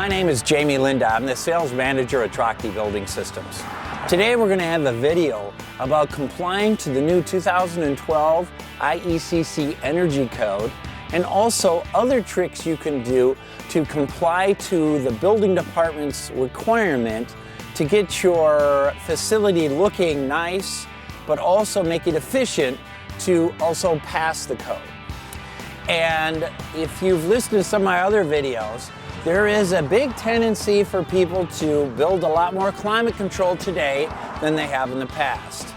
My name is Jamie Linda. I'm the sales manager at Trachte Building Systems. Today we're going to have a video about complying to the new 2012 IECC Energy Code and also other tricks you can do to comply to the building department's requirement to get your facility looking nice, but also make it efficient to also pass the code. And if you've listened to some of my other videos, there is a big tendency for people to build a lot more climate control today than they have in the past.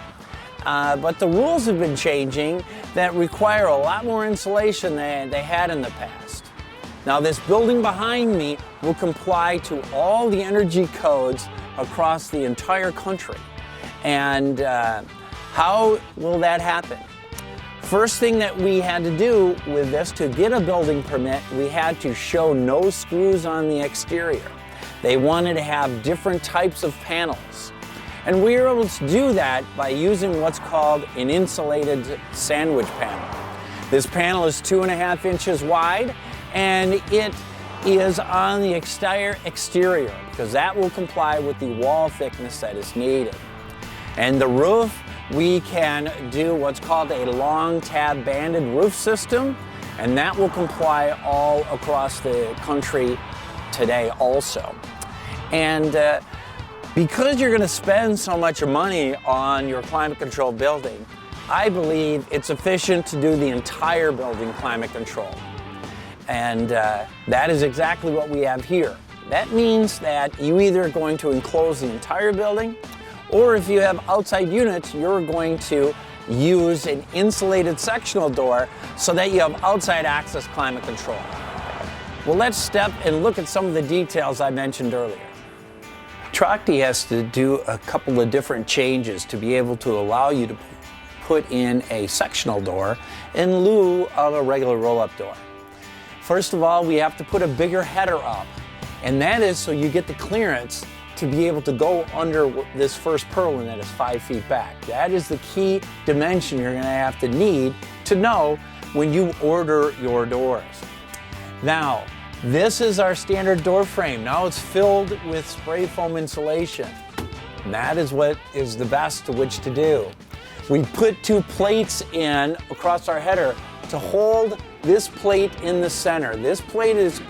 But the rules have been changing that require a lot more insulation than they had in the past. Now, this building behind me will comply to all the energy codes across the entire country. And how will that happen? First thing that we had to do with this, to get a building permit, we had to show no screws on the exterior. They wanted to have different types of panels. And we were able to do that by using what's called an insulated sandwich panel. This panel is 2.5 inches wide, and it is on the exterior because that will comply with the wall thickness that is needed. And the roof, we can do what's called a long tab banded roof system, and that will comply all across the country today also. And because you're going to spend so much money on your climate control building, I believe it's efficient to do the entire building climate control. And that is exactly what we have here. That means that you either are going to enclose the entire building, or if you have outside units, you're going to use an insulated sectional door so that you have outside access climate control. Well, let's step and look at some of the details I mentioned earlier. Trachte has to do a couple of different changes to be able to allow you to put in a sectional door in lieu of a regular roll-up door. First of all, we have to put a bigger header up, and that is so you get the clearance to be able to go under this first purlin that is 5 feet back. That is the key dimension you're going to have to need to know when you order your doors. Now, this is our standard door frame. Now it's filled with spray foam insulation. And that is what is the best to which to do. We put 2 plates in across our header to hold this plate in the center. This plate is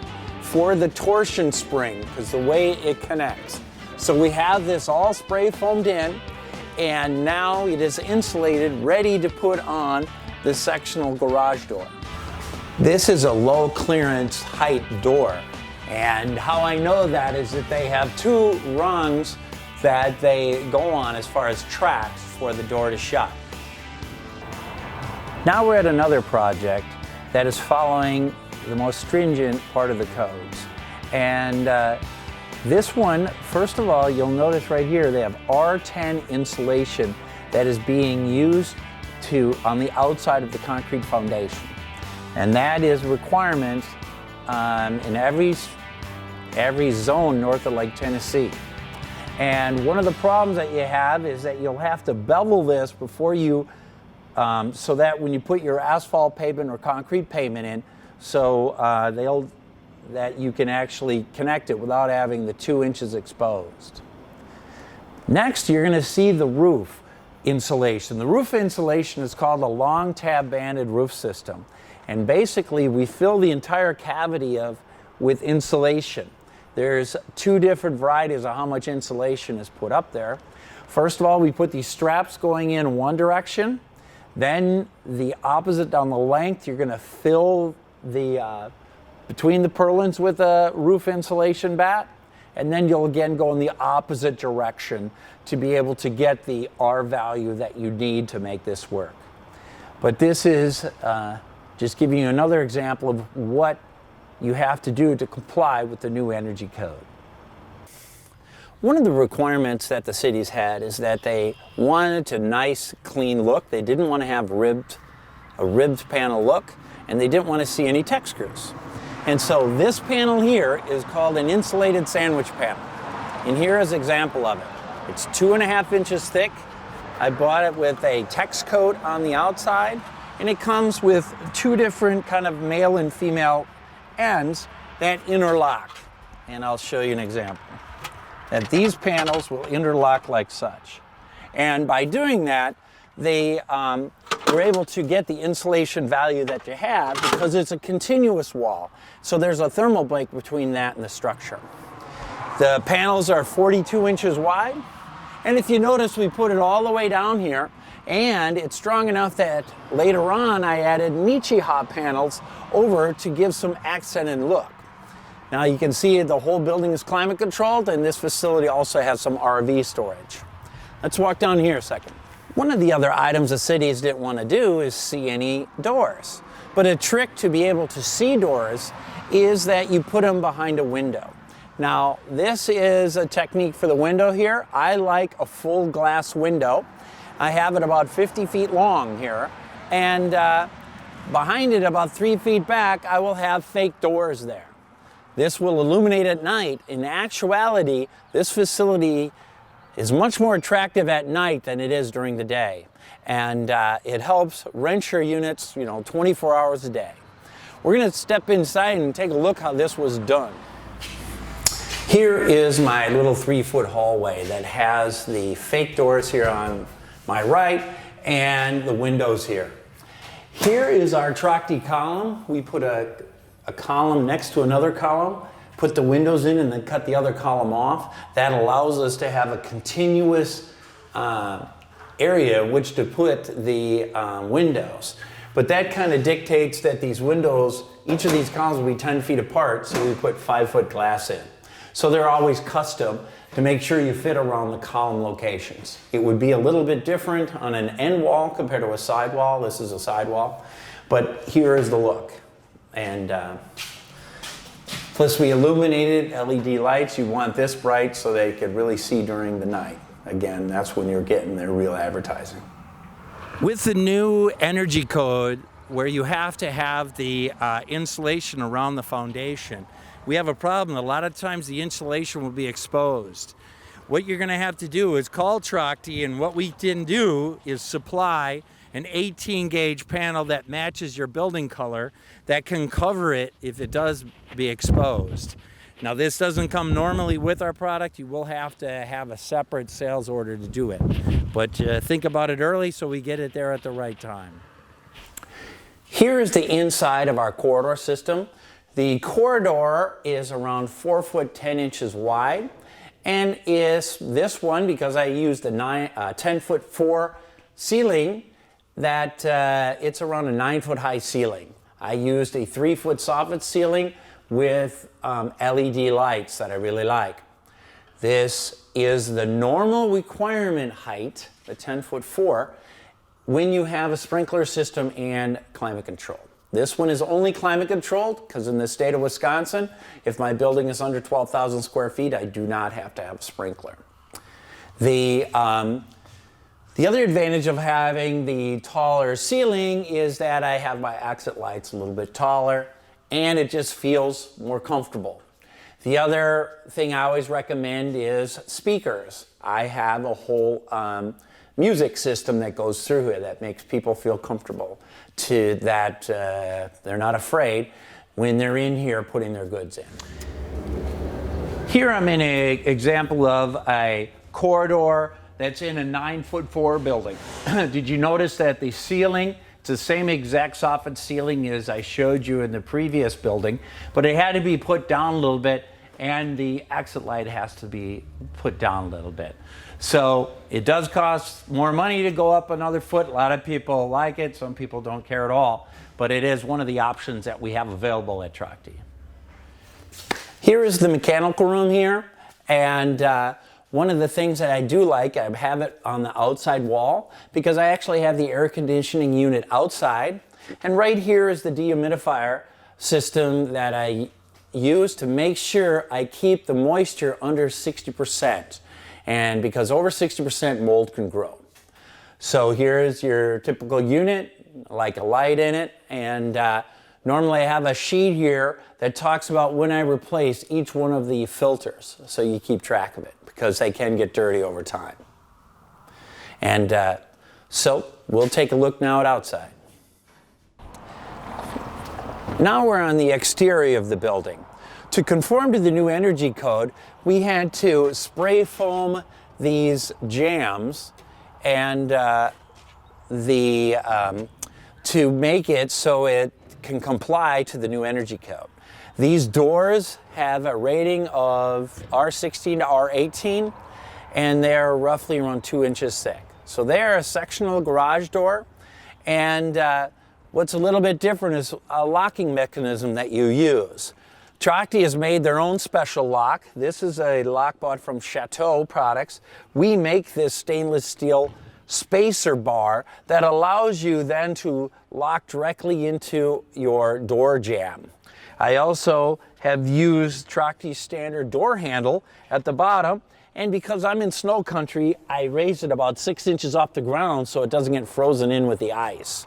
for the torsion spring because the way it connects. So we have this all spray foamed in, and now it is insulated, ready to put on the sectional garage door. This is a low clearance height door, and how I know that is that they have 2 rungs that they go on as far as tracks for the door to shut. Now we're at another project that is following the most stringent part of the codes. And this one, first of all, you'll notice right here they have R10 insulation that is being used on the outside of the concrete foundation. And that is a requirement in every zone north of Lake Tennessee. And one of the problems that you have is that you'll have to bevel this before you, so that when you put your asphalt pavement or concrete pavement in, so that you can actually connect it without having the 2 inches exposed. Next, you're going to see the roof insulation. The roof insulation is called a long tab banded roof system. And basically, we fill the entire cavity with insulation. There's 2 different varieties of how much insulation is put up there. First of all, we put these straps going in one direction. Then the opposite down the length, you're going to fill the between the purlins with a roof insulation bat, and then you'll again go in the opposite direction to be able to get the R value that you need to make this work. But this is just giving you another example of what you have to do to comply with the new energy code. One of the requirements that the cities had is that they wanted a nice, clean look. They didn't want to have a ribbed panel look, and they didn't want to see any tech screws. And so this panel here is called an insulated sandwich panel. And here is an example of it. It's 2.5 inches thick. I bought it with a tex coat on the outside, and it comes with 2 different kind of male and female ends that interlock. and I'll show you an example. That these panels will interlock like such. And by doing that, we're able to get the insulation value that you have because it's a continuous wall. So there's a thermal break between that and the structure. The panels are 42 inches wide. And if you notice, we put it all the way down here, and it's strong enough that later on I added Nichiha panels over to give some accent and look. Now you can see the whole building is climate controlled, and this facility also has some RV storage. Let's walk down here a second. One of the other items the cities didn't want to do is see any doors. But a trick to be able to see doors is that you put them behind a window. Now this is a technique for the window here. I like a full glass window. I have it about 50 feet long here, and behind it about 3 feet back I will have fake doors there. This will illuminate at night. In actuality, this facility is much more attractive at night than it is during the day. And it helps rent your units, 24 hours a day. We're gonna step inside and take a look how this was done. Here is my little 3-foot hallway that has the fake doors here on my right and the windows here. Here is our Trachte column. We put a column next to another column, put the windows in, and then cut the other column off. That allows us to have a continuous area in which to put the windows. But that kind of dictates that these windows, each of these columns will be 10 feet apart, so we put 5-foot glass in. So they're always custom to make sure you fit around the column locations. It would be a little bit different on an end wall compared to a side wall. This is a side wall, but here is the look. And plus we illuminated LED lights. You want this bright so they could really see during the night. Again, that's when you're getting their real advertising. With the new energy code, where you have to have the insulation around the foundation, we have a problem. A lot of times the insulation will be exposed. What you're gonna have to do is call Trachte, and what we can do is supply an 18 gauge panel that matches your building color that can cover it if it does be exposed. Now this doesn't come normally with our product. You will have to have a separate sales order to do it. But think about it early so we get it there at the right time. Here is the inside of our corridor system. The corridor is around 4 foot 10 inches wide, and is this one, because I used a 10-foot 4 ceiling, that it's around a 9-foot high ceiling. I used a 3-foot soffit ceiling with LED lights that I really like. This is the normal requirement height, the 10-foot 4, when you have a sprinkler system and climate control. This one is only climate controlled because in the state of Wisconsin, if my building is under 12,000 square feet, I do not have to have a sprinkler. The other advantage of having the taller ceiling is that I have my exit lights a little bit taller, and it just feels more comfortable. The other thing I always recommend is speakers. I have a whole music system that goes through it that makes people feel comfortable, to that they're not afraid when they're in here putting their goods in. Here I'm in an example of a corridor that's in a 9-foot 4 building. Did you notice that the ceiling, it's the same exact soffit ceiling as I showed you in the previous building, but it had to be put down a little bit, and the exit light has to be put down a little bit. So it does cost more money to go up another foot. A lot of people like it, some people don't care at all, but it is one of the options that we have available at Trachte. Here is the mechanical room here, and one of the things that I do like, I have it on the outside wall because I actually have the air conditioning unit outside, and right here is the dehumidifier system that I use to make sure I keep the moisture under 60%. And because over 60% mold can grow. So here's your typical unit, like a light in it, and normally I have a sheet here that talks about when I replace each one of the filters, so you keep track of it because they can get dirty over time. And so we'll take a look now at outside. Now we're on the exterior of the building. To conform to the new energy code, we had to spray foam these jambs and to make it so it can comply to the new energy code. These doors have a rating of R16 to R18, and they're roughly around 2 inches thick. So they're a sectional garage door, and what's a little bit different is a locking mechanism that you use. Trachte has made their own special lock. This is a lock bought from Chateau Products. We make this stainless steel spacer bar that allows you then to lock directly into your door jamb. I also have used Trachte's standard door handle at the bottom, and because I'm in snow country, I raised it about 6 inches off the ground so it doesn't get frozen in with the ice.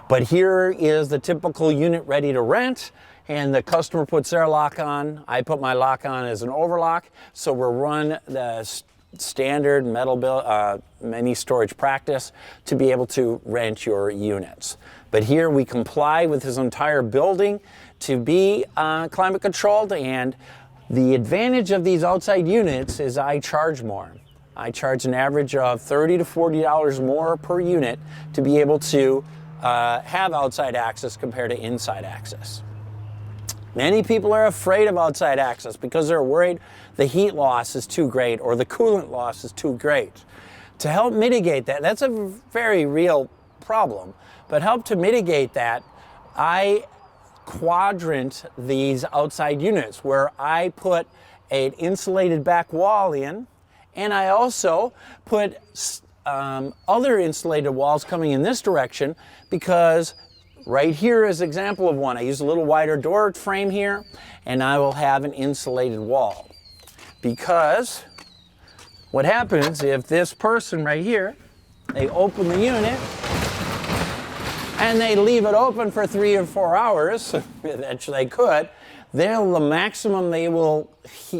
But here is the typical unit ready to rent, and the customer puts their lock on. I put my lock on as an overlock, so we'll run the standard metal mini storage practice to be able to rent your units. But here we comply with this entire building to be climate controlled, and the advantage of these outside units is I charge more. I charge an average of $30 to $40 more per unit to be able to have outside access compared to inside access. Many people are afraid of outside access because they're worried the heat loss is too great or the coolant loss is too great. To help mitigate that, that's a very real problem, but help to mitigate that, I quadrant these outside units where I put an insulated back wall in, and I also put other insulated walls coming in this direction, because right here is an example of one. I use a little wider door frame here, and I will have an insulated wall. Because what happens if this person right here, they open the unit and they leave it open for 3 or 4 hours, which they could, the maximum they will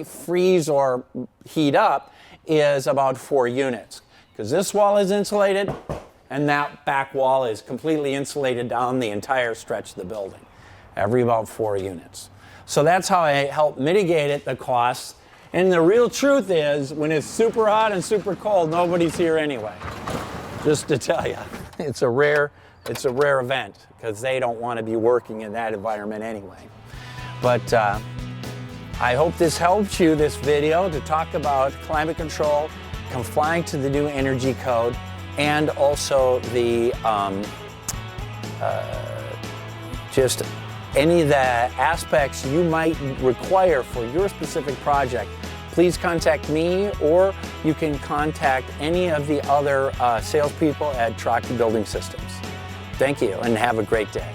freeze or heat up is about 4 units. Because this wall is insulated, and that back wall is completely insulated down the entire stretch of the building, every about 4 units. So that's how I help mitigate it, the costs. And the real truth is, when it's super hot and super cold, nobody's here anyway. Just to tell you, it's a rare event, because they don't want to be working in that environment anyway. But I hope this helped you, this video, to talk about climate control, complying to the new energy code, and also the just any of the aspects you might require for your specific project. Please contact me, or you can contact any of the other salespeople at Trachte Building Systems. Thank you, and have a great day.